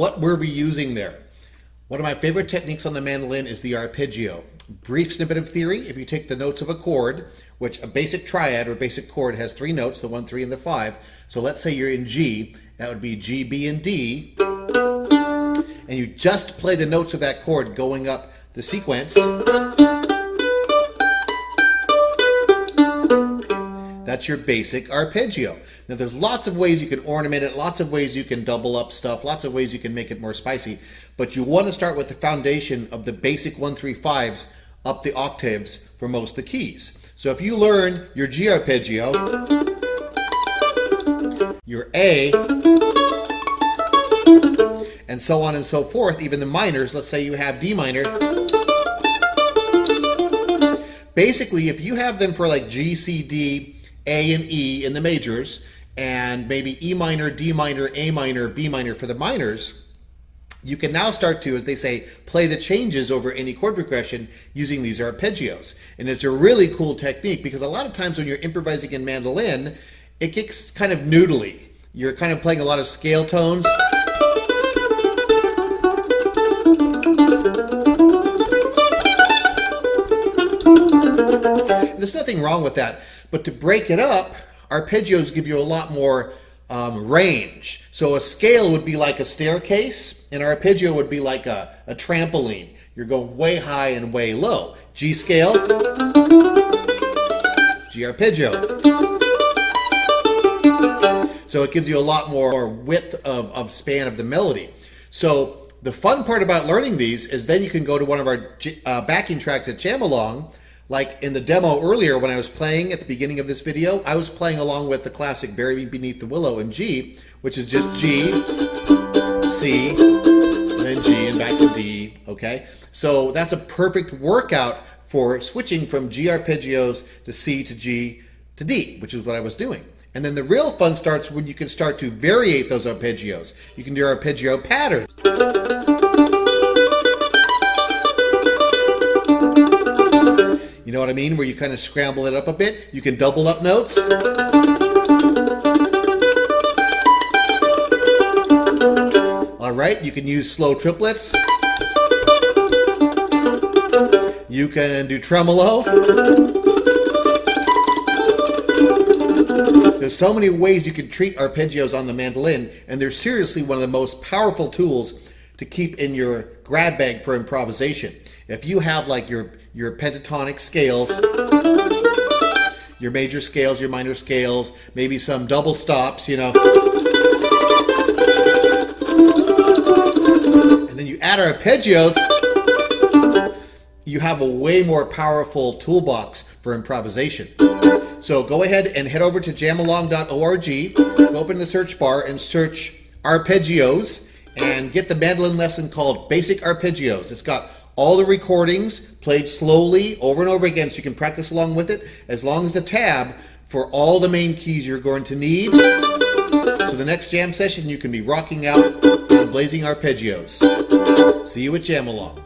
what were we using there? One of my favorite techniques on the mandolin is the arpeggio. Brief snippet of theory: if you take the notes of a chord, which a basic triad or basic chord has 3 notes, the 1, 3, and the 5. So let's say you're in G, that would be G, B, and D. And you just play the notes of that chord going up the sequence. That's your basic arpeggio. Now there's lots of ways you can ornament it, lots of ways you can double up stuff, lots of ways you can make it more spicy, but you want to start with the foundation of the basic 1, 3, 5s up the octaves for most of the keys. So if you learn your G arpeggio, your A, and so on and so forth, even the minors, let's say you have D minor. Basically, if you have them for like G, C, D, A, and E in the majors, and maybe E minor, D minor, A minor, B minor for the minors, you can now start to, as they say, play the changes over any chord progression using these arpeggios. And it's a really cool technique because a lot of times when you're improvising in mandolin, it gets kind of noodly. You're kind of playing a lot of scale tones. There's nothing wrong with that, but to break it up, arpeggios give you a lot more range. So a scale would be like a staircase, and arpeggio would be like a trampoline. You're going way high and way low. G scale, G arpeggio. So it gives you a lot more width of span of the melody. So the fun part about learning these is then you can go to one of our backing tracks at JamAlong. Like in the demo earlier when I was playing at the beginning of this video, I was playing along with the classic Bury Me Beneath the Willow in G, which is just G, C, and then G and back to D, okay? So that's a perfect workout for switching from G arpeggios to C to G to D, which is what I was doing. And then the real fun starts when you can start to variate those arpeggios. You can do arpeggio patterns. You know what I mean? Where you kind of scramble it up a bit. You can double up notes. All right, you can use slow triplets. You can do tremolo. There's so many ways you can treat arpeggios on the mandolin, and they're seriously one of the most powerful tools to keep in your grab bag for improvisation. If you have like your pentatonic scales, your major scales, your minor scales, maybe some double stops, you know. And then you add arpeggios, you have a way more powerful toolbox for improvisation. So go ahead and head over to jamalong.org, open the search bar and search arpeggios and get the mandolin lesson called Basic Arpeggios. It's got all the recordings played slowly over and over again so you can practice along with it, as long as the tab for all the main keys you're going to need. So the next jam session you can be rocking out and blazing arpeggios. See you at JamAlong.